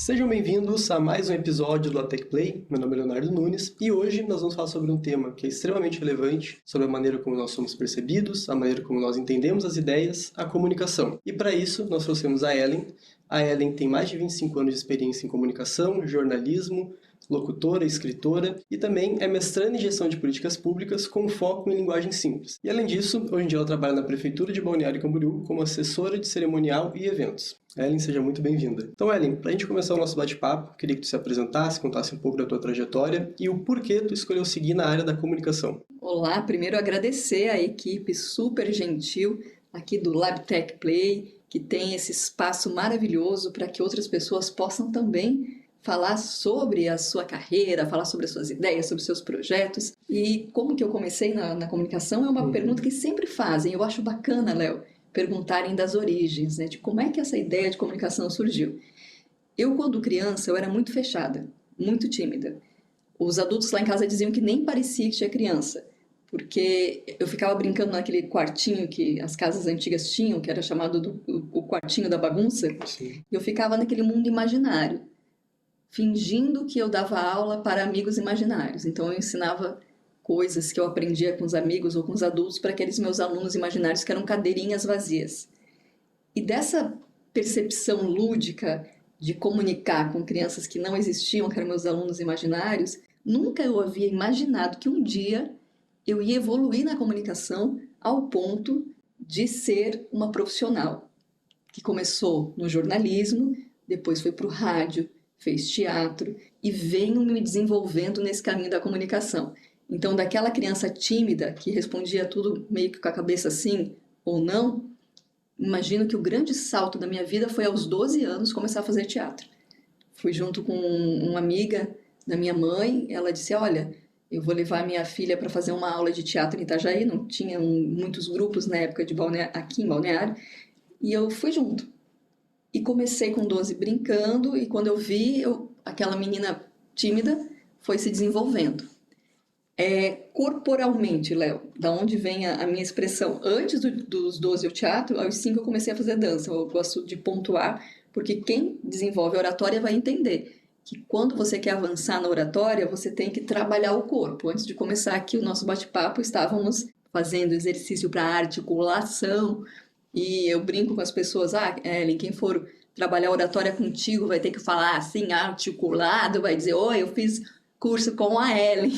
Sejam bem-vindos a mais um episódio do Latec Play. Meu nome é Leonardo Nunes e hoje nós vamos falar sobre um tema que é extremamente relevante, sobre a maneira como nós somos percebidos, a maneira como nós entendemos as ideias, a comunicação. E para isso nós trouxemos a Ellen. A Ellen tem mais de 25 anos de experiência em comunicação, jornalismo, locutora, escritora e também é mestranda em gestão de políticas públicas com foco em linguagem simples. E além disso, hoje em dia ela trabalha na Prefeitura de Balneário Camboriú como assessora de cerimonial e eventos. Ellen, seja muito bem-vinda. Então, Ellen, para a gente começar o nosso bate-papo, queria que tu se apresentasse, contasse um pouco da tua trajetória e o porquê tu escolheu seguir na área da comunicação. Olá, primeiro agradecer a equipe super gentil aqui do LabTech Play, que tem esse espaço maravilhoso para que outras pessoas possam também falar sobre a sua carreira, falar sobre as suas ideias, sobre os seus projetos. E como que eu comecei na comunicação é uma pergunta que sempre fazem. Eu acho bacana, Léo, perguntarem das origens, né, de como é que essa ideia de comunicação surgiu. Eu, quando criança, eu era muito fechada, muito tímida. Os adultos lá em casa diziam que nem parecia que tinha criança, porque eu ficava brincando naquele quartinho que as casas antigas tinham, que era chamado o quartinho da bagunça. Sim. E eu ficava naquele mundo imaginário, fingindo que eu dava aula para amigos imaginários. Então eu ensinava coisas que eu aprendia com os amigos ou com os adultos para aqueles meus alunos imaginários que eram cadeirinhas vazias. E dessa percepção lúdica de comunicar com crianças que não existiam, que eram meus alunos imaginários, nunca eu havia imaginado que um dia eu ia evoluir na comunicação ao ponto de ser uma profissional, que começou no jornalismo, depois foi para o rádio, fez teatro e venho me desenvolvendo nesse caminho da comunicação. Então, daquela criança tímida que respondia tudo meio que com a cabeça sim ou não, imagino que o grande salto da minha vida foi aos 12 anos começar a fazer teatro. Fui junto com uma amiga da minha mãe, ela disse, olha, eu vou levar minha filha para fazer uma aula de teatro em Itajaí, não tinha muitos grupos na época de aqui em Balneário, e eu fui junto. E comecei com 12 brincando, e quando eu vi, aquela menina tímida foi se desenvolvendo. Corporalmente, Léo, da onde vem a minha expressão? Antes dos 12 o teatro, aos 5 eu comecei a fazer dança. Eu gosto de pontuar, porque quem desenvolve a oratória vai entender que quando você quer avançar na oratória, você tem que trabalhar o corpo. Antes de começar aqui o nosso bate-papo, estávamos fazendo exercício para articulação, e eu brinco com as pessoas, Ellen, quem for trabalhar oratória contigo vai ter que falar assim, articulado, vai dizer, oi, eu fiz curso com a Ellen.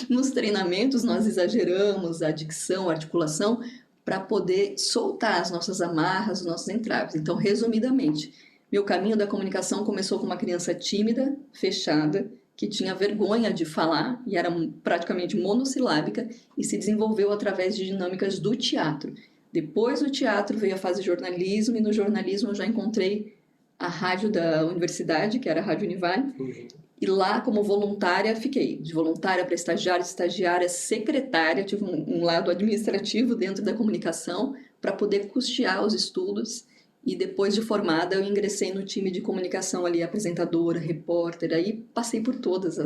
Nos treinamentos nós exageramos a dicção, a articulação, para poder soltar as nossas amarras, os nossos entraves. Então, resumidamente, meu caminho da comunicação começou com uma criança tímida, fechada, que tinha vergonha de falar e era praticamente monossilábica e se desenvolveu através de dinâmicas do teatro. Depois do teatro veio a fase de jornalismo e no jornalismo eu já encontrei a rádio da universidade, que era a Rádio Univale, e lá, como voluntária, fiquei. De voluntária para estagiária, estagiária, secretária. Tive um lado administrativo dentro da comunicação para poder custear os estudos. E depois de formada, eu ingressei no time de comunicação ali, apresentadora, repórter. Aí passei por todas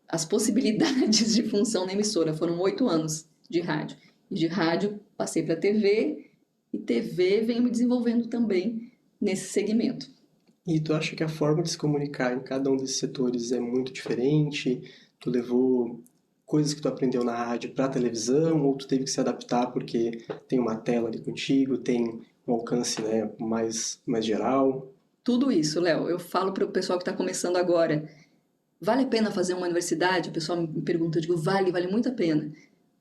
as possibilidades de função na emissora. Foram 8 anos de rádio. E de rádio passei para TV. E TV venho me desenvolvendo também nesse segmento. E tu acha que a forma de se comunicar em cada um desses setores é muito diferente? Tu levou coisas que tu aprendeu na rádio para a televisão ou tu teve que se adaptar porque tem uma tela ali contigo, tem um alcance, né, mais geral? Tudo isso, Léo. Eu falo para o pessoal que está começando agora, vale a pena fazer uma universidade? O pessoal me pergunta, eu digo, vale muito a pena.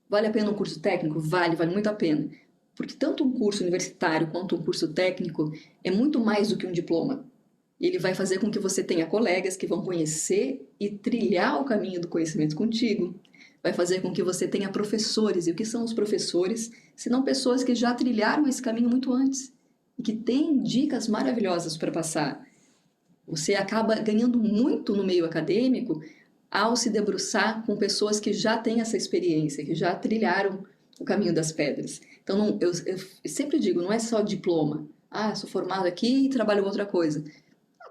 Vale a pena um curso técnico? Vale muito a pena. Porque tanto um curso universitário quanto um curso técnico é muito mais do que um diploma. Ele vai fazer com que você tenha colegas que vão conhecer e trilhar o caminho do conhecimento contigo. Vai fazer com que você tenha professores. E o que são os professores? Senão pessoas que já trilharam esse caminho muito antes e que têm dicas maravilhosas para passar. Você acaba ganhando muito no meio acadêmico ao se debruçar com pessoas que já têm essa experiência, que já trilharam o caminho das pedras. Então, eu sempre digo, não é só diploma. Sou formado aqui e trabalho outra coisa.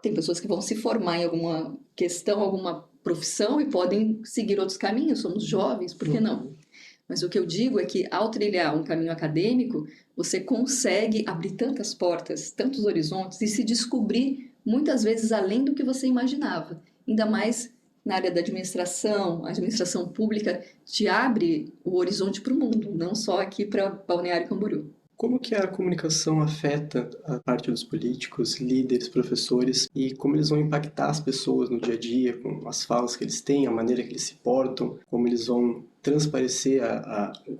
Tem pessoas que vão se formar em alguma questão, alguma profissão e podem seguir outros caminhos. Somos jovens, por que não? Mas o que eu digo é que, ao trilhar um caminho acadêmico, você consegue abrir tantas portas, tantos horizontes e se descobrir muitas vezes além do que você imaginava. Ainda mais na área da administração, a administração pública te abre o horizonte para o mundo, não só aqui para Balneário Camboriú. Como que a comunicação afeta a parte dos políticos, líderes, professores e como eles vão impactar as pessoas no dia a dia, com as falas que eles têm, a maneira que eles se portam, como eles vão transparecer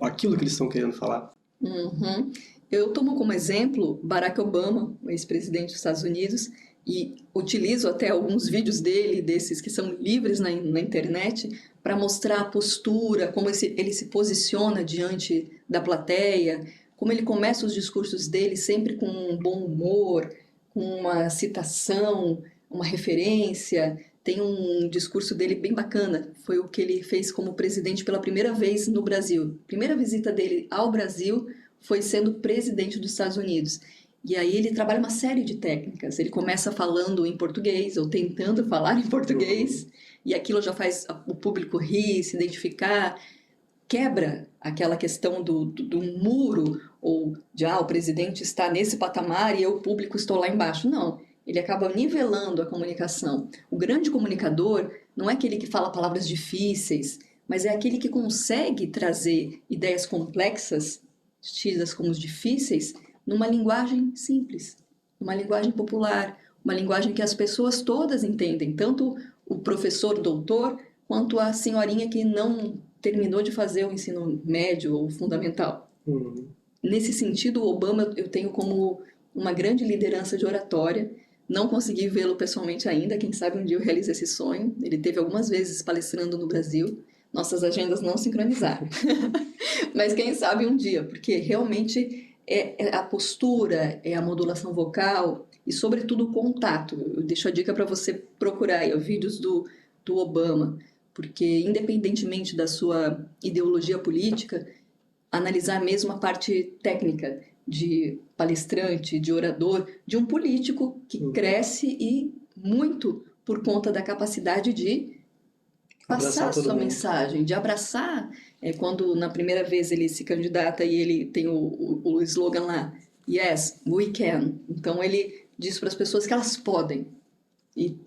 aquilo que eles estão querendo falar? Uhum. Eu tomo como exemplo Barack Obama, o ex-presidente dos Estados Unidos, e utilizo até alguns vídeos dele, desses que são livres na internet, para mostrar a postura, como ele se posiciona diante da plateia, como ele começa os discursos dele sempre com um bom humor, com uma citação, uma referência. Tem um discurso dele bem bacana, foi o que ele fez como presidente pela primeira vez no Brasil. Primeira visita dele ao Brasil foi sendo presidente dos Estados Unidos. E aí ele trabalha uma série de técnicas. Ele começa falando em português, ou tentando falar em português, e aquilo já faz o público rir, se identificar, quebra aquela questão do muro, ou de, o presidente está nesse patamar e eu, o público, estou lá embaixo. Não, ele acaba nivelando a comunicação. O grande comunicador não é aquele que fala palavras difíceis, mas é aquele que consegue trazer ideias complexas, tidas como difíceis, numa linguagem simples, uma linguagem popular, uma linguagem que as pessoas todas entendem, tanto o professor doutor quanto a senhorinha que não terminou de fazer o ensino médio ou fundamental. Nesse sentido, o Obama eu tenho como uma grande liderança de oratória. Não consegui vê-lo pessoalmente ainda, quem sabe um dia eu realizo esse sonho. Ele teve algumas vezes palestrando no Brasil, nossas agendas não sincronizaram. Mas quem sabe um dia, porque realmente é a postura, é a modulação vocal e, sobretudo, o contato. Eu deixo a dica para você procurar aí, vídeos do Obama, porque, independentemente da sua ideologia política, analisar mesmo a parte técnica de palestrante, de orador, de um político que cresce e muito por conta da capacidade de passar a sua mensagem, de abraçar. Quando na primeira vez ele se candidata e ele tem o slogan lá, Yes, we can. Então ele diz para as pessoas que elas podem. E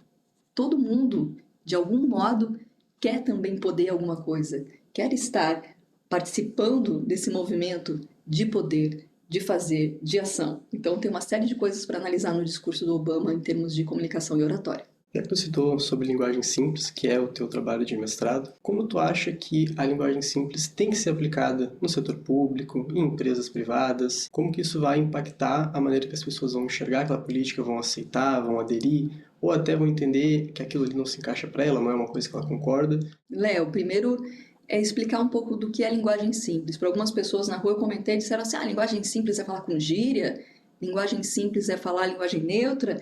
todo mundo, de algum modo, quer também poder alguma coisa, quer estar participando desse movimento de poder, de fazer, de ação. Então tem uma série de coisas para analisar no discurso do Obama em termos de comunicação e oratória. Já que tu citou sobre linguagem simples, que é o teu trabalho de mestrado, como tu acha que a linguagem simples tem que ser aplicada no setor público, em empresas privadas? Como que isso vai impactar a maneira que as pessoas vão enxergar aquela política, vão aceitar, vão aderir, ou até vão entender que aquilo ali não se encaixa para ela, não é uma coisa que ela concorda? Léo, primeiro é explicar um pouco do que é linguagem simples. Para algumas pessoas na rua eu comentei, disseram assim, linguagem simples é falar com gíria, linguagem simples é falar linguagem neutra,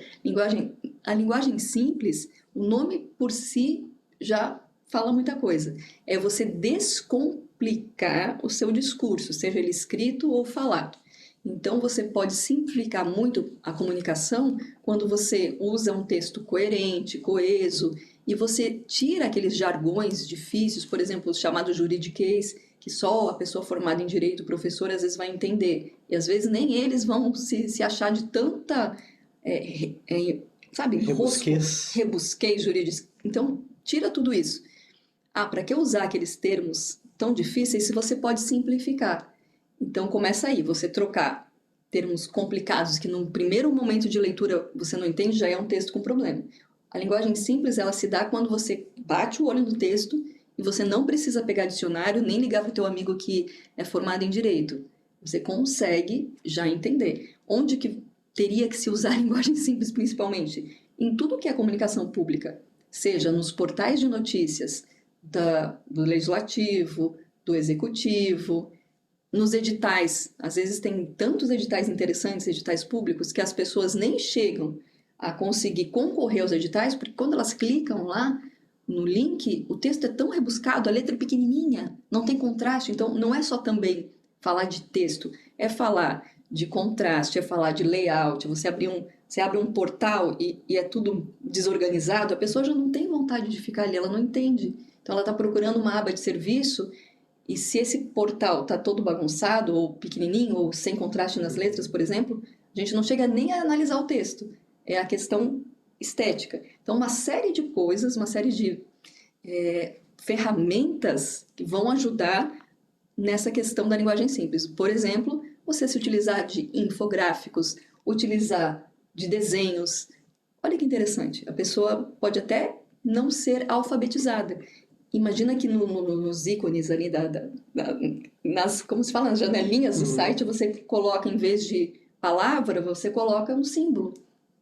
a linguagem simples, o nome por si já fala muita coisa. É você descomplicar o seu discurso, seja ele escrito ou falado. Então você pode simplificar muito a comunicação quando você usa um texto coerente, coeso, e você tira aqueles jargões difíceis, por exemplo, os chamados juridiquês, que só a pessoa formada em direito, o professor, às vezes vai entender. E às vezes nem eles vão se achar de tanta, sabe, rebusquês jurídicos. Então, tira tudo isso. Para que usar aqueles termos tão difíceis se você pode simplificar? Então, começa aí, você trocar termos complicados que num primeiro momento de leitura você não entende, já é um texto com problema. A linguagem simples, ela se dá quando você bate o olho no texto e você não precisa pegar dicionário nem ligar para o teu amigo que é formado em direito. Você consegue já entender. Onde que teria que se usar a linguagem simples principalmente? Em tudo que é comunicação pública, seja nos portais de notícias do legislativo, do executivo, nos editais. Às vezes tem tantos editais interessantes, editais públicos, que as pessoas nem chegam a conseguir concorrer aos editais, porque quando elas clicam lá no link, o texto é tão rebuscado, a letra é pequenininha, não tem contraste. Então, não é só também falar de texto, é falar de contraste, é falar de layout. Você abre um portal e é tudo desorganizado, a pessoa já não tem vontade de ficar ali, ela não entende. Então, ela está procurando uma aba de serviço e se esse portal está todo bagunçado, ou pequenininho, ou sem contraste nas letras, por exemplo, a gente não chega nem a analisar o texto. É a questão estética. Então, uma série de coisas, uma série de ferramentas que vão ajudar nessa questão da linguagem simples. Por exemplo, você se utilizar de infográficos, utilizar de desenhos. Olha que interessante, a pessoa pode até não ser alfabetizada. Imagina que nos ícones ali, como se fala, nas janelinhas do site, você coloca, em vez de palavra, você coloca um símbolo,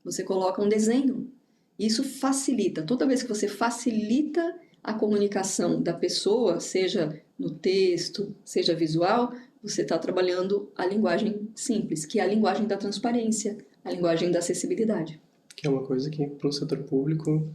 você coloca um desenho. Isso facilita. Toda vez que você facilita a comunicação da pessoa, seja no texto, seja visual, você está trabalhando a linguagem simples, que é a linguagem da transparência, a linguagem da acessibilidade. Que é uma coisa que, para o setor público...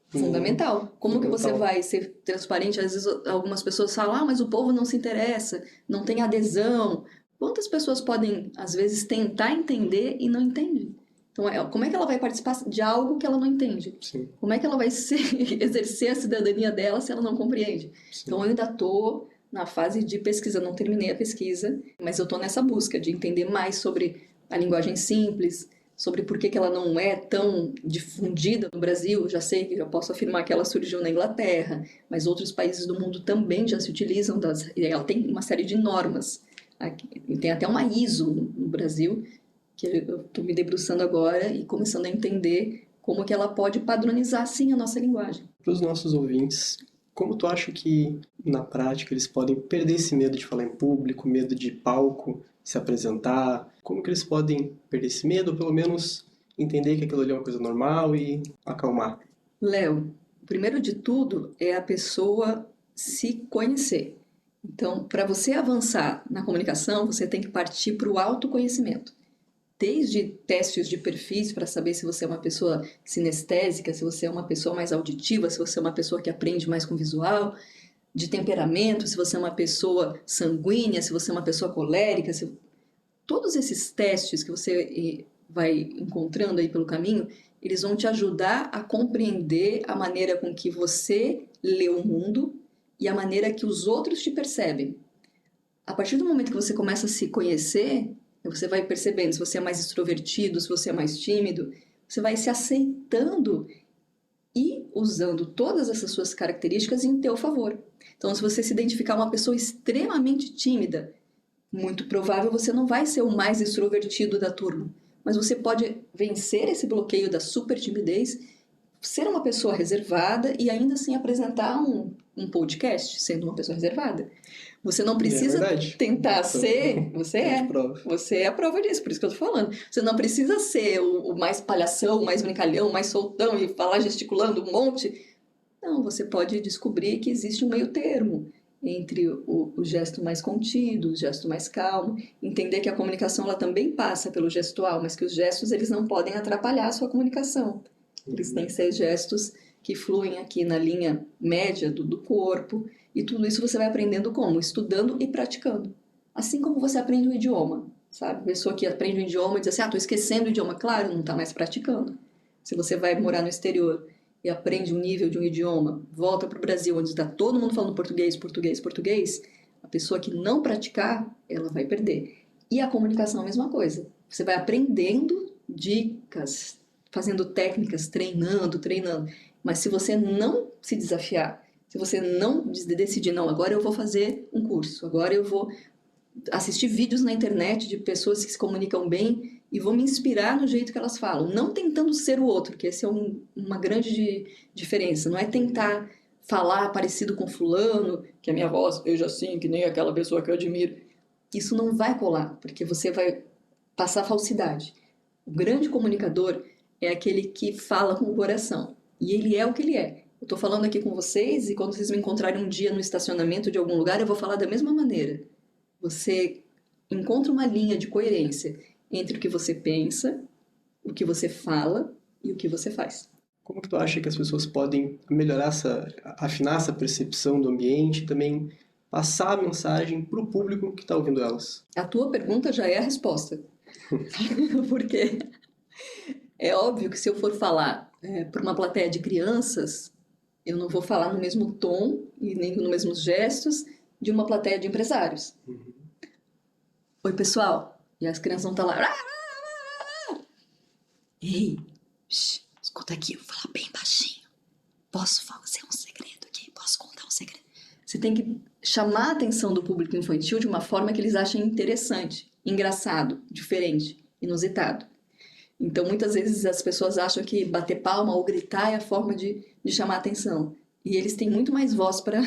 Fundamental. Como que você vai ser transparente? Às vezes algumas pessoas falam, mas o povo não se interessa, não tem adesão. Quantas pessoas podem, às vezes, tentar entender e não entendem? Então, como é que ela vai participar de algo que ela não entende? Sim. Como é que ela vai exercer a cidadania dela se ela não compreende? Sim. Então, eu ainda estou na fase de pesquisa, não terminei a pesquisa, mas eu estou nessa busca de entender mais sobre a linguagem simples, sobre por que ela não é tão difundida no Brasil. Já sei que já posso afirmar que ela surgiu na Inglaterra, mas outros países do mundo também já se utilizam e ela tem uma série de normas. Tem até uma ISO no Brasil, que eu estou me debruçando agora e começando a entender como que ela pode padronizar, sim, a nossa linguagem. Para os nossos ouvintes, como tu acha que, na prática, eles podem perder esse medo de falar em público, medo de palco, se apresentar? Como que eles podem perder esse medo, ou pelo menos entender que aquilo ali é uma coisa normal e acalmar? Léo, o primeiro de tudo é a pessoa se conhecer. Então, para você avançar na comunicação, você tem que partir para o autoconhecimento. Desde testes de perfis para saber se você é uma pessoa sinestésica, se você é uma pessoa mais auditiva, se você é uma pessoa que aprende mais com visual, de temperamento, se você é uma pessoa sanguínea, se você é uma pessoa colérica, todos esses testes que você vai encontrando aí pelo caminho, eles vão te ajudar a compreender a maneira com que você lê o mundo e a maneira que os outros te percebem. A partir do momento que você começa a se conhecer, você vai percebendo se você é mais extrovertido, se você é mais tímido, você vai se aceitando e usando todas essas suas características em teu favor. Então, se você se identificar uma pessoa extremamente tímida, muito provável você não vai ser o mais extrovertido da turma, mas você pode vencer esse bloqueio da super timidez, ser uma pessoa reservada e ainda assim apresentar um podcast sendo uma pessoa reservada. Você não precisa tentar ser... Você é a prova disso, por isso que eu tô falando. Você não precisa ser o mais palhação, o mais brincalhão, o mais soltão e falar gesticulando um monte. Não, você pode descobrir que existe um meio termo entre o gesto mais contido, o gesto mais calmo. Entender que a comunicação ela também passa pelo gestual, mas que os gestos eles não podem atrapalhar a sua comunicação. Eles têm que ser gestos que fluem aqui na linha média do corpo. E tudo isso você vai aprendendo como? Estudando e praticando. Assim como você aprende um idioma, sabe? A pessoa que aprende um idioma e diz assim, estou esquecendo o idioma. Claro, não está mais praticando. Se você vai morar no exterior e aprende um nível de um idioma, volta para o Brasil, onde está todo mundo falando português, português, português, a pessoa que não praticar, ela vai perder. E a comunicação é a mesma coisa. Você vai aprendendo dicas, fazendo técnicas, treinando. Mas se você não se desafiar, se você não decidir, não, agora eu vou fazer um curso, agora eu vou assistir vídeos na internet de pessoas que se comunicam bem e vou me inspirar no jeito que elas falam, não tentando ser o outro, que essa é uma grande diferença. Não é tentar falar parecido com fulano, que a minha voz seja assim, que nem aquela pessoa que eu admiro. Isso não vai colar, porque você vai passar falsidade. O grande comunicador é aquele que fala com o coração. E ele é o que ele é. Eu estou falando aqui com vocês e quando vocês me encontrarem um dia no estacionamento de algum lugar, eu vou falar da mesma maneira. Você encontra uma linha de coerência entre o que você pensa, o que você fala e o que você faz. Como que tu acha que as pessoas podem melhorar afinar essa percepção do ambiente e também passar a mensagem para o público que está ouvindo elas? A tua pergunta já é a resposta. Porque é óbvio que se eu for falar para uma plateia de crianças, eu não vou falar no mesmo tom e nem nos mesmos gestos de uma plateia de empresários. Uhum. Oi, pessoal. E as crianças vão estar lá. Ei, Escuta aqui, eu vou falar bem baixinho. Posso fazer um segredo aqui? Posso contar um segredo? Você tem que chamar a atenção do público infantil de uma forma que eles achem interessante, engraçado, diferente, inusitado. Então, muitas vezes as pessoas acham que bater palma ou gritar é a forma de chamar a atenção. E eles têm muito mais voz para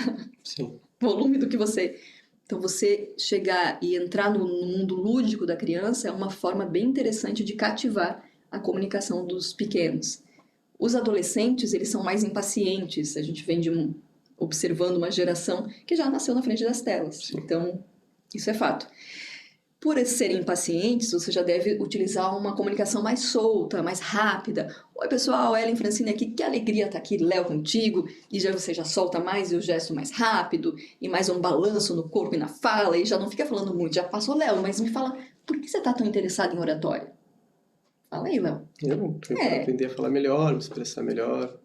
volume do que você. Então, você chegar e entrar no mundo lúdico da criança é uma forma bem interessante de cativar a comunicação dos pequenos. Os adolescentes, eles são mais impacientes. A gente vem observando uma geração que já nasceu na frente das telas. Sim. Então, isso é fato. Por serem impacientes, você já deve utilizar uma comunicação mais solta, mais rápida. Oi, pessoal, Ellen Francine aqui, que alegria estar aqui, Léo, contigo. E você já solta mais e o gesto mais rápido, e mais um balanço no corpo e na fala, e já não fica falando muito. Já passou, Léo, mas me fala, por que você está tão interessado em oratória? Fala aí, Léo. Eu quero aprender a falar melhor, me expressar melhor,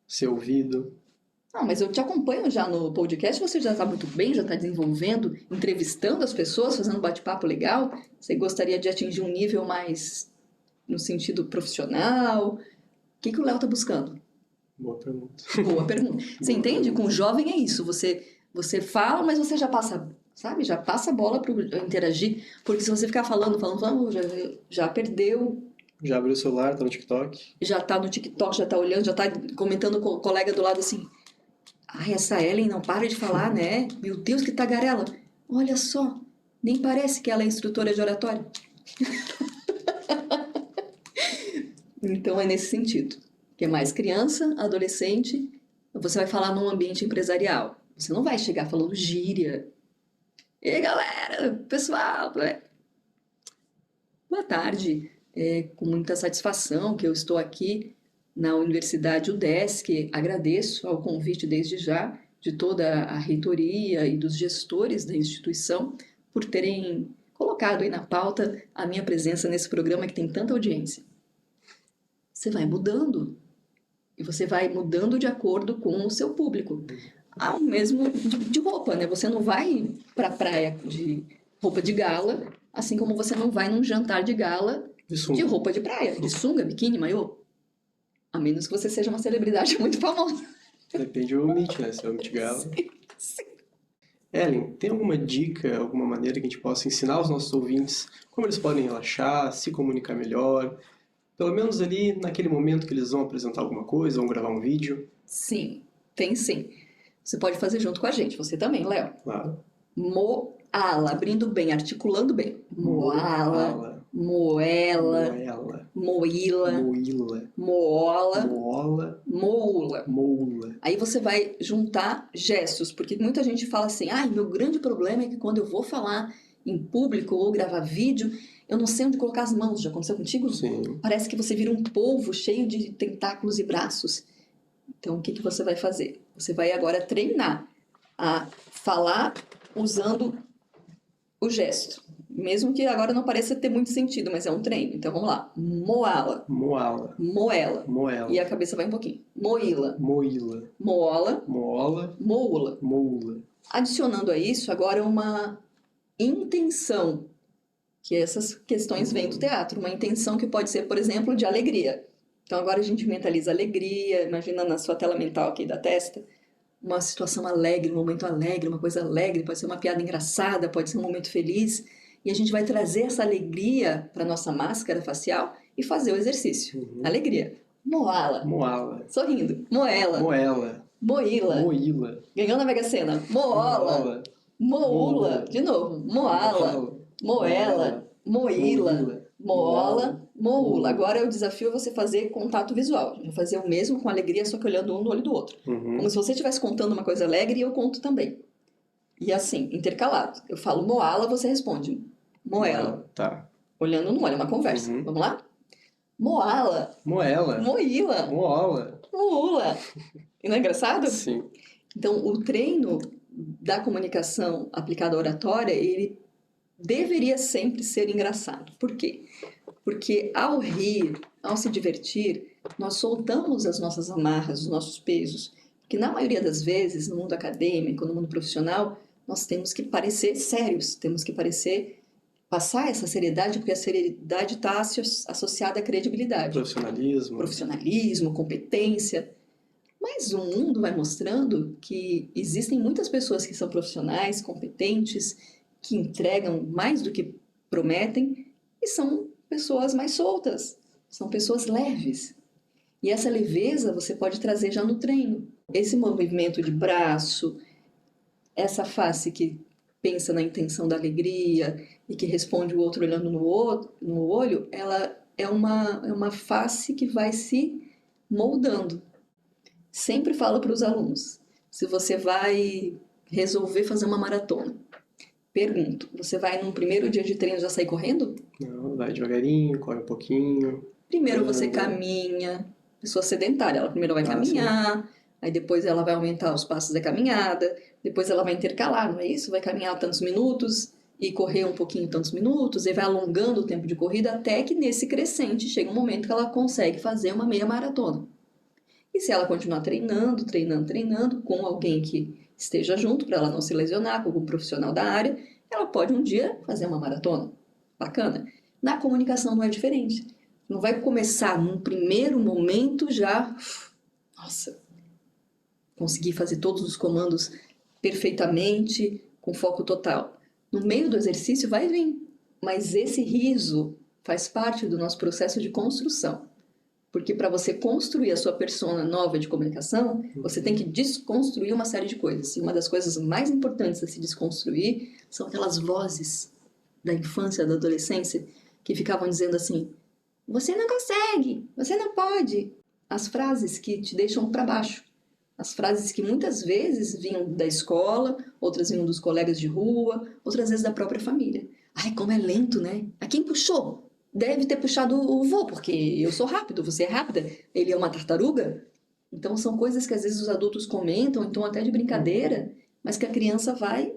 ser ouvido. Não, mas eu te acompanho já no podcast, você já está muito bem, já está desenvolvendo, entrevistando as pessoas, fazendo um bate-papo legal. Você gostaria de atingir um nível mais no sentido profissional? O que o Léo está buscando? Boa pergunta. Boa pergunta. Você entende? Com o jovem é isso, você fala, mas você já passa, sabe? Já passa a bola para interagir, porque se você ficar falando, já perdeu. Já abriu o celular, tá no TikTok. Já está no TikTok, já está olhando, já está comentando com o colega do lado assim... Ai, essa Ellen não para de falar, né? Meu Deus, que tagarela. Olha só, nem parece que ela é instrutora de oratória. Então, é nesse sentido. Que é mais criança, adolescente, você vai falar num ambiente empresarial. Você não vai chegar falando gíria. E aí, galera, pessoal, boa tarde. É com muita satisfação que eu estou aqui na Universidade UDESC. Agradeço ao convite desde já de toda a reitoria e dos gestores da instituição por terem colocado aí na pauta a minha presença nesse programa que tem tanta audiência. Você vai mudando e você vai mudando de acordo com o seu público. Ao mesmo de roupa, né? Você não vai para a praia de roupa de gala, assim como você não vai num jantar de gala de roupa de praia, de sunga, biquíni, maiô. A menos que você seja uma celebridade muito famosa. Depende do Meet, né? Se é o Meet Gala. Sim. Ellen, tem alguma dica, alguma maneira que a gente possa ensinar os nossos ouvintes como eles podem relaxar, se comunicar melhor? Pelo menos ali naquele momento que eles vão apresentar alguma coisa, vão gravar um vídeo. Sim, tem sim. Você pode fazer junto com a gente, você também, Léo. Claro. Moala, abrindo bem, articulando bem. Moala, moela, moíla, moola, moula. Aí você vai juntar gestos, porque muita gente fala assim, meu grande problema é que quando eu vou falar em público ou gravar vídeo, eu não sei onde colocar as mãos. Já aconteceu contigo? Sim. Parece que você vira um polvo cheio de tentáculos e braços. Então, o que você vai fazer? Você vai agora treinar a falar usando o gesto. Mesmo que agora não pareça ter muito sentido, mas é um treino. Então, vamos lá. Moala. Moala. Moela. Moela. E a cabeça vai um pouquinho. Moíla. Moíla. Moola. Moola. Moula. Moula. Adicionando a isso, agora uma intenção. Que essas questões vêm do teatro. Uma intenção que pode ser, por exemplo, de alegria. Então, agora a gente mentaliza alegria. Imagina na sua tela mental aqui da testa. Uma situação alegre, um momento alegre, uma coisa alegre. Pode ser uma piada engraçada, pode ser um momento feliz. E a gente vai trazer essa alegria para nossa máscara facial e fazer o exercício. Alegria. Moala. Moala. Sorrindo. Moela. Moela. Moíla. Moíla. Ganhou na Mega Sena. Moola. Moula. De novo. Moala. Moela. Moíla. Moola. Moula. Agora o desafio é você fazer contato visual. Vai fazer o mesmo com alegria, só que olhando um no olho do outro. Como se você estivesse contando uma coisa alegre e eu conto também. E assim, intercalado. Eu falo moala, você responde moela. Tá. Olhando no olho, é uma conversa. Vamos lá? Moala. Moela. Moíla. Moala. Moula. E não é engraçado? Sim. Então, o treino da comunicação aplicada à oratória, ele deveria sempre ser engraçado. Por quê? Porque ao rir, ao se divertir, nós soltamos as nossas amarras, os nossos pesos. Porque na maioria das vezes, no mundo acadêmico, no mundo profissional, nós temos que parecer sérios, temos que parecer passar essa seriedade, porque a seriedade está associada à credibilidade. Profissionalismo, competência. Mas o mundo vai mostrando que existem muitas pessoas que são profissionais, competentes, que entregam mais do que prometem e são pessoas mais soltas, são pessoas leves. E essa leveza você pode trazer já no treino. Esse movimento de braço, essa face que pensa na intenção da alegria e que responde o outro olhando no olho, ela é uma face que vai se moldando. Sempre falo para os alunos, se você vai resolver fazer uma maratona, pergunto, você vai num primeiro dia de treino já sair correndo? Não, vai devagarinho, corre um pouquinho. Primeiro você caminha, pessoa sedentária, ela primeiro vai caminhar, aí depois ela vai aumentar os passos da caminhada, depois ela vai intercalar, não é isso? Vai caminhar tantos minutos e correr um pouquinho tantos minutos, e vai alongando o tempo de corrida até que nesse crescente chega um momento que ela consegue fazer uma meia maratona. E se ela continuar treinando com alguém que esteja junto para ela não se lesionar, com algum profissional da área, ela pode um dia fazer uma maratona. Bacana. Na comunicação não é diferente. Não vai começar num primeiro momento já, nossa, conseguir fazer todos os comandos perfeitamente, com foco total. No meio do exercício vai vir, mas esse riso faz parte do nosso processo de construção. Porque para você construir a sua persona nova de comunicação, você tem que desconstruir uma série de coisas. E uma das coisas mais importantes a se desconstruir são aquelas vozes da infância, da adolescência, que ficavam dizendo assim, você não consegue, você não pode. As frases que te deixam para baixo. As frases que muitas vezes vinham da escola, outras vinham dos colegas de rua, outras vezes da própria família. Ai, como é lento, né? A quem puxou? Deve ter puxado o vô, porque eu sou rápido, você é rápida, ele é uma tartaruga. Então são coisas que às vezes os adultos comentam, então até de brincadeira, mas que a criança vai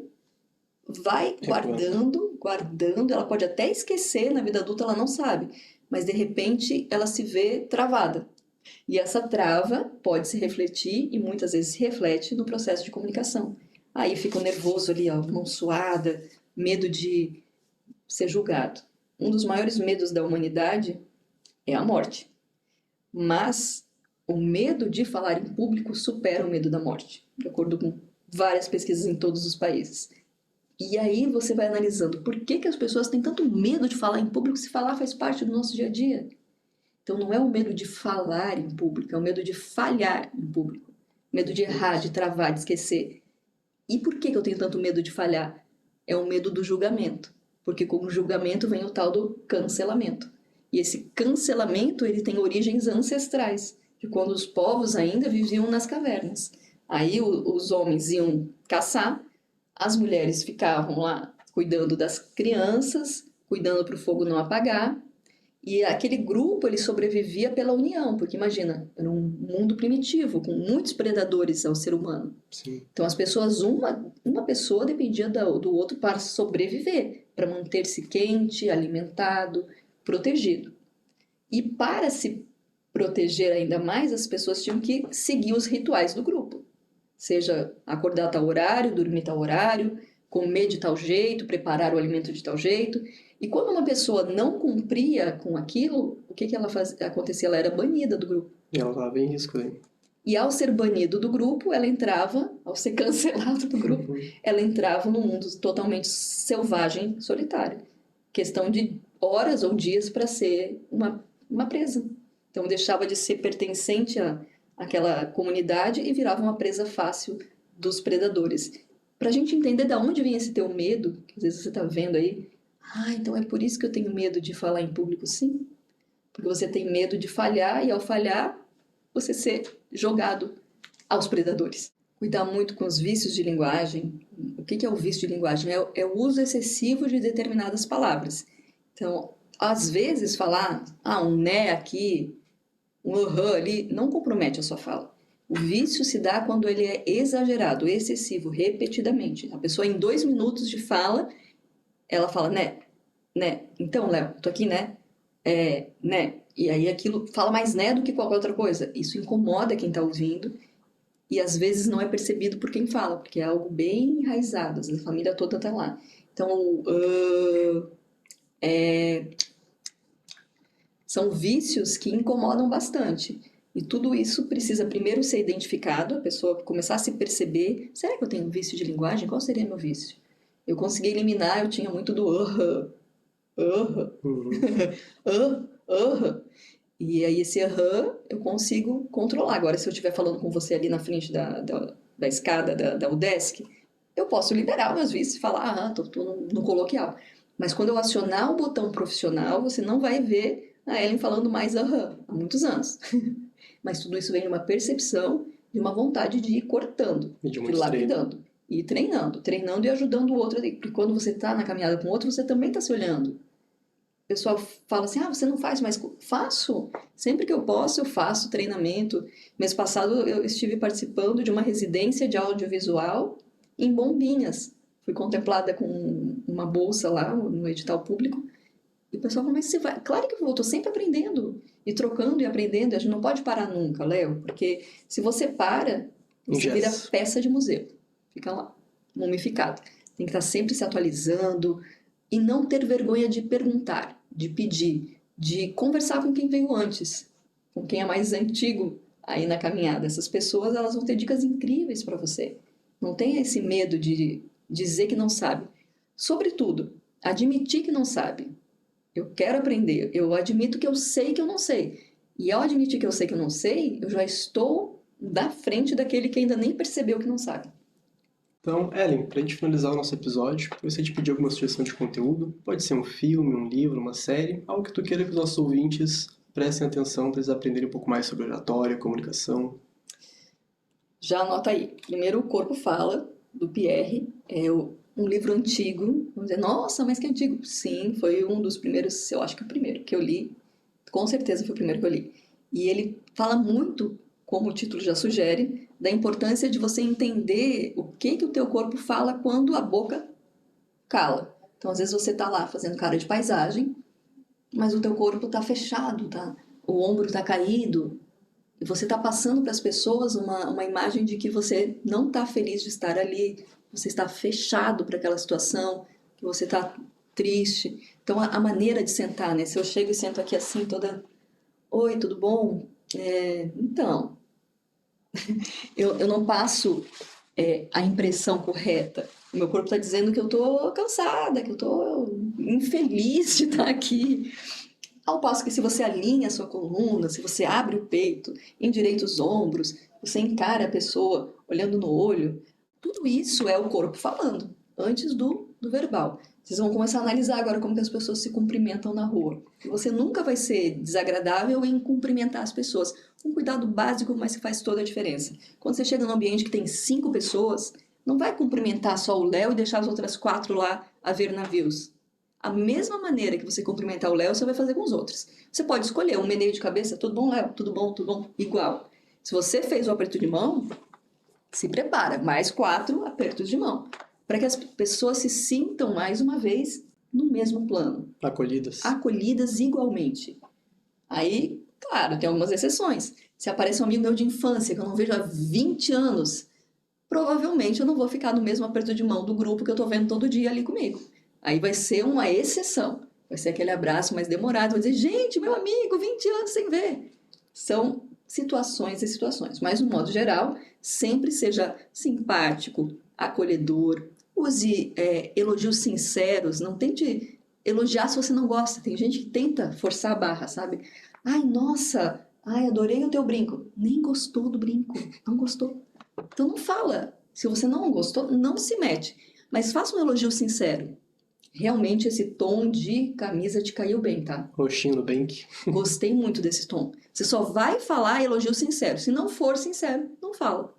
guardando, ela pode até esquecer, na vida adulta ela não sabe, mas de repente ela se vê travada. E essa trava pode se refletir, e muitas vezes se reflete no processo de comunicação. Aí fica o nervoso ali, ó, mão suada, medo de ser julgado. Um dos maiores medos da humanidade é a morte. Mas o medo de falar em público supera o medo da morte, de acordo com várias pesquisas em todos os países. E aí você vai analisando por que as pessoas têm tanto medo de falar em público se falar faz parte do nosso dia a dia. Então não é o medo de falar em público, é o medo de falhar em público. Medo de errar, de travar, de esquecer. E por que eu tenho tanto medo de falhar? É o medo do julgamento. Porque com o julgamento vem o tal do cancelamento. E esse cancelamento ele tem origens ancestrais, de quando os povos ainda viviam nas cavernas. Aí os homens iam caçar, as mulheres ficavam lá cuidando das crianças, cuidando para o fogo não apagar, e aquele grupo ele sobrevivia pela união, porque imagina, era um mundo primitivo, com muitos predadores ao ser humano. Sim. Então as pessoas, uma pessoa dependia do outro para sobreviver, para manter-se quente, alimentado, protegido. E para se proteger ainda mais, as pessoas tinham que seguir os rituais do grupo. Seja acordar a tal horário, dormir a tal horário, comer de tal jeito, preparar o alimento de tal jeito. E quando uma pessoa não cumpria com aquilo, o que ela acontecia? Ela era banida do grupo. E ela estava em risco, né? E ao ser banido do grupo, ela entrava, ao ser cancelado do grupo, ela entrava num mundo totalmente selvagem, solitário. Questão de horas ou dias para ser uma presa. Então deixava de ser pertencente àquela comunidade e virava uma presa fácil dos predadores. Para a gente entender de onde vem esse teu medo, que às vezes você está vendo aí, então é por isso que eu tenho medo de falar em público, sim. Porque você tem medo de falhar e ao falhar, você ser jogado aos predadores. Cuidar muito com os vícios de linguagem. O que é o vício de linguagem? É o uso excessivo de determinadas palavras. Então, às vezes falar, um né aqui, um aham ali, não compromete a sua fala. O vício se dá quando ele é exagerado, excessivo, repetidamente. A pessoa em 2 minutos de fala, ela fala, né, então, Léo, tô aqui, né, né, e aí aquilo fala mais né do que qualquer outra coisa. Isso incomoda quem tá ouvindo e às vezes não é percebido por quem fala, porque é algo bem enraizado, a família toda tá lá. Então, São vícios que incomodam bastante. E tudo isso precisa primeiro ser identificado, a pessoa começar a se perceber, será que eu tenho um vício de linguagem? Qual seria meu vício? Eu consegui eliminar, eu tinha muito do Uhum. E aí esse eu consigo controlar. Agora, se eu estiver falando com você ali na frente da escada da UDESC, eu posso liberar meus vícios e falar, tô no coloquial. Mas quando eu acionar o botão profissional, você não vai ver a Ellen falando mais há muitos anos. Mas tudo isso vem de uma percepção, de uma vontade de ir cortando, E de de muito treino. lapidando. E treinando e ajudando o outro. Porque quando você está na caminhada com o outro, você também está se olhando. O pessoal fala assim, você não faz mais... Faço! Sempre que eu posso, eu faço treinamento. Mês passado, eu estive participando de uma residência de audiovisual em Bombinhas. Fui contemplada com uma bolsa lá, no edital público. E o pessoal fala, mas você vai... Claro que eu vou, estou sempre aprendendo. E trocando e aprendendo. A gente não pode parar nunca, Léo. Porque se você para, você vira Ingessa. peça de museu. Fica lá, mumificado. Tem que estar sempre se atualizando e não ter vergonha de perguntar, de pedir, de conversar com quem veio antes, com quem é mais antigo aí na caminhada. Essas pessoas, elas vão ter dicas incríveis para você. Não tenha esse medo de dizer que não sabe. Sobretudo, admitir que não sabe. Eu quero aprender, eu admito que eu sei que eu não sei. E ao admitir que eu sei que eu não sei, eu já estou da frente daquele que ainda nem percebeu que não sabe. Então, Ellen, para a gente finalizar o nosso episódio, eu gostaria de pedir alguma sugestão de conteúdo. Pode ser um filme, um livro, uma série, algo que tu queira que os nossos ouvintes prestem atenção para eles aprenderem um pouco mais sobre oratória, comunicação. Já anota aí. Primeiro, O Corpo Fala, do Pierre. É um livro antigo. Vamos dizer, nossa, mas que antigo. Sim, foi um dos primeiros, eu acho que o primeiro que eu li. Com certeza foi o primeiro que eu li. E ele fala muito, como o título já sugere, da importância de você entender o que o teu corpo fala quando a boca cala. Então, às vezes você está lá fazendo cara de paisagem, mas o teu corpo está fechado, tá? O ombro está caído, e você está passando para as pessoas uma imagem de que você não está feliz de estar ali, você está fechado para aquela situação, que você está triste. Então, a maneira de sentar, né? Se eu chego e sento aqui assim, toda... Oi, tudo bom? Então, eu não passo a impressão correta. O meu corpo está dizendo que eu estou cansada, que eu estou infeliz de estar aqui. Ao passo que se você alinha a sua coluna, se você abre o peito, endireita os ombros, você encara a pessoa olhando no olho, tudo isso é o corpo falando, antes do verbal. Vocês vão começar a analisar agora como que as pessoas se cumprimentam na rua. E você nunca vai ser desagradável em cumprimentar as pessoas. Um cuidado básico, mas que faz toda a diferença. Quando você chega num ambiente que tem 5 pessoas, não vai cumprimentar só o Léo e deixar as outras 4 lá a ver navios. A mesma maneira que você cumprimentar o Léo, você vai fazer com os outros. Você pode escolher um meneio de cabeça, tudo bom, Léo? Tudo bom, tudo bom? Igual. Se você fez o aperto de mão, se prepara, mais 4 apertos de mão, para que as pessoas se sintam, mais uma vez, no mesmo plano. Acolhidas. Acolhidas igualmente. Aí, claro, tem algumas exceções. Se aparece um amigo meu de infância, que eu não vejo há 20 anos, provavelmente eu não vou ficar no mesmo aperto de mão do grupo que eu estou vendo todo dia ali comigo. Aí vai ser uma exceção. Vai ser aquele abraço mais demorado. Vai dizer, gente, meu amigo, 20 anos sem ver. São situações e situações. Mas, no modo geral, sempre seja simpático, acolhedor. Use elogios sinceros. Não tente elogiar se você não gosta. Tem gente que tenta forçar a barra, sabe? Ai, nossa, ai, adorei o teu brinco. Nem gostou do brinco. Não gostou. Então não fala. Se você não gostou, não se mete. Mas faça um elogio sincero. Realmente esse tom de camisa te caiu bem, tá? Roxinho no Bank. Gostei muito desse tom. Você só vai falar elogio sincero. Se não for sincero, não fala.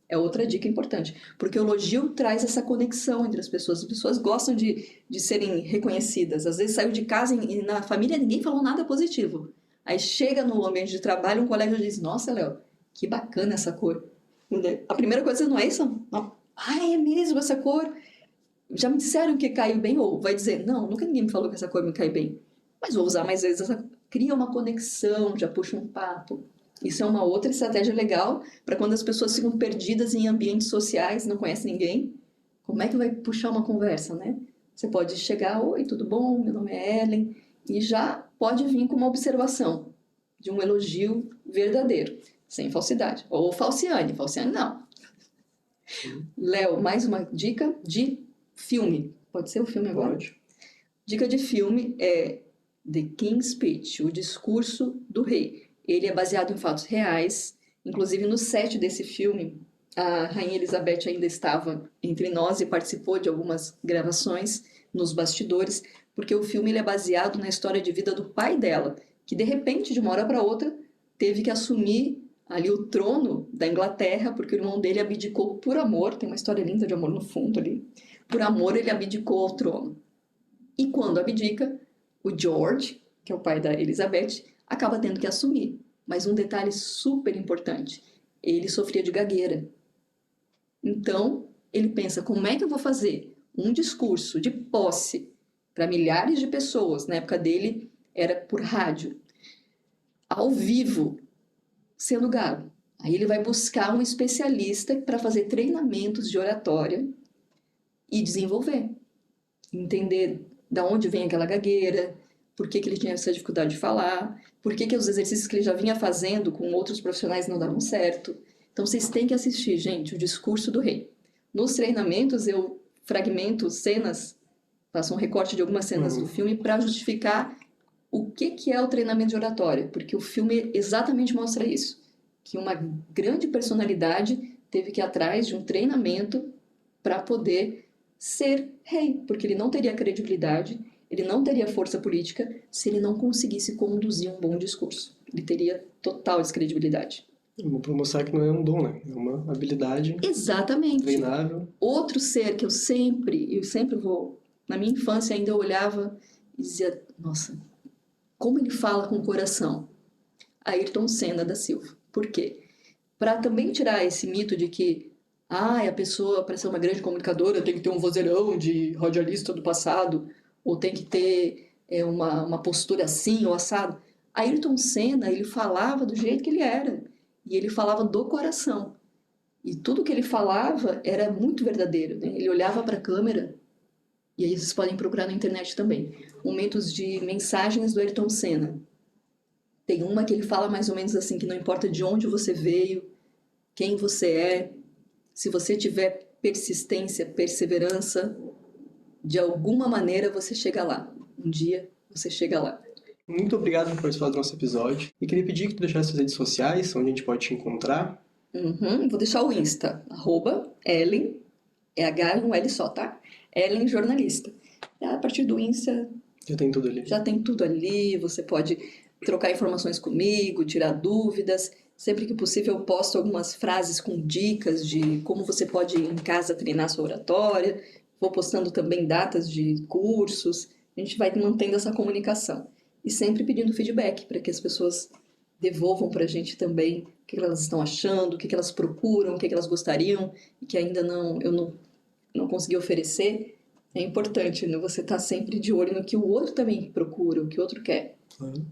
É outra dica importante. Porque o elogio traz essa conexão entre as pessoas. As pessoas gostam de serem reconhecidas. Às vezes saiu de casa e na família ninguém falou nada positivo. Aí chega no ambiente de trabalho, um colega diz, nossa, Léo, que bacana essa cor. A primeira coisa não é isso? Não. Ah, é mesmo essa cor? Já me disseram que caiu bem? Ou vai dizer, não, nunca ninguém me falou que essa cor me cai bem. Mas vou usar mais vezes. Cria uma conexão, já puxa um papo. Isso é uma outra estratégia legal para quando as pessoas ficam perdidas em ambientes sociais, não conhecem ninguém. Como é que vai puxar uma conversa, né? Você pode chegar, oi, tudo bom? Meu nome é Ellen, e já pode vir com uma observação de um elogio verdadeiro, sem falsidade. Ou falciane não. Léo, mais uma dica de filme. Pode ser o filme agora? Pode. Dica de filme é The King's Speech, o discurso do rei. Ele é baseado em fatos reais. Inclusive, no set desse filme, a Rainha Elizabeth ainda estava entre nós e participou de algumas gravações nos bastidores, porque o filme ele é baseado na história de vida do pai dela, que de repente, de uma hora para outra, teve que assumir ali o trono da Inglaterra, porque o irmão dele abdicou por amor, tem uma história linda de amor no fundo ali, por amor ele abdicou ao trono. E quando abdica, o George, que é o pai da Elizabeth, acaba tendo que assumir. Mas um detalhe super importante, ele sofria de gagueira. Então, ele pensa, como é que eu vou fazer um discurso de posse para milhares de pessoas, na época dele era por rádio, ao vivo, sendo gago. Aí ele vai buscar um especialista para fazer treinamentos de oratória e desenvolver. Entender da onde vem aquela gagueira, por que ele tinha essa dificuldade de falar, por que os exercícios que ele já vinha fazendo com outros profissionais não davam certo. Então vocês têm que assistir, gente, o discurso do rei. Nos treinamentos eu fragmento cenas, faço um recorte de algumas cenas do filme para justificar o que é o treinamento de oratória, porque o filme exatamente mostra isso, que uma grande personalidade teve que ir atrás de um treinamento para poder ser rei, porque ele não teria credibilidade, ele não teria força política se ele não conseguisse conduzir um bom discurso. Ele teria total descredibilidade. Para mostrar que não é um dom, né? É uma habilidade Exatamente. treinável. Outro ser que eu sempre vou... Na minha infância ainda eu olhava e dizia, nossa, como ele fala com o coração. Ayrton Senna da Silva. Por quê? Para também tirar esse mito de que a pessoa, para ser uma grande comunicadora, tem que ter um vozeirão de radialista do passado, ou tem que ter uma postura assim ou assado. Ayrton Senna, ele falava do jeito que ele era. E ele falava do coração. E tudo que ele falava era muito verdadeiro. Né? Ele olhava para a câmera, e aí vocês podem procurar na internet também, momentos de mensagens do Ayrton Senna. Tem uma que ele fala mais ou menos assim, que não importa de onde você veio, quem você é, se você tiver persistência, perseverança, de alguma maneira você chega lá. Um dia você chega lá. Muito obrigado por participar do nosso episódio. E queria pedir que tu deixasse as redes sociais, onde a gente pode te encontrar. Vou deixar o Insta, @Ellen, é H e um L só, tá? Ellen Jornalista. A partir do Insta... Já tem tudo ali. Já tem tudo ali, você pode trocar informações comigo, tirar dúvidas. Sempre que possível eu posto algumas frases com dicas de como você pode em casa treinar sua oratória. Vou postando também datas de cursos. A gente vai mantendo essa comunicação. E sempre pedindo feedback para que as pessoas devolvam para a gente também o que elas estão achando, o que elas procuram, o que elas gostariam e que ainda eu não consegui oferecer. É importante, né? Você estar sempre de olho no que o outro também procura, o que o outro quer.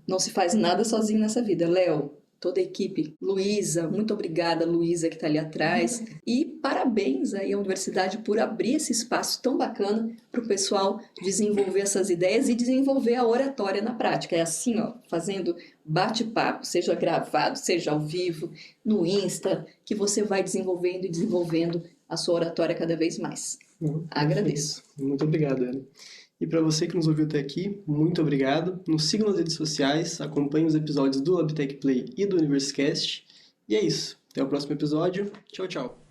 Não se faz nada sozinho nessa vida. Léo, toda a equipe, Luísa, muito obrigada, Luísa, que está ali atrás. E parabéns aí à universidade por abrir esse espaço tão bacana para o pessoal desenvolver essas ideias e desenvolver a oratória na prática. É assim, ó, fazendo bate-papo, seja gravado, seja ao vivo, no Insta, que você vai desenvolvendo e desenvolvendo a sua oratória cada vez mais. Agradeço. Muito obrigado, Ellen. E para você que nos ouviu até aqui, muito obrigado. Nos sigam nas redes sociais, acompanhem os episódios do LabTech Play e do Universecast. E é isso. Até o próximo episódio. Tchau, tchau.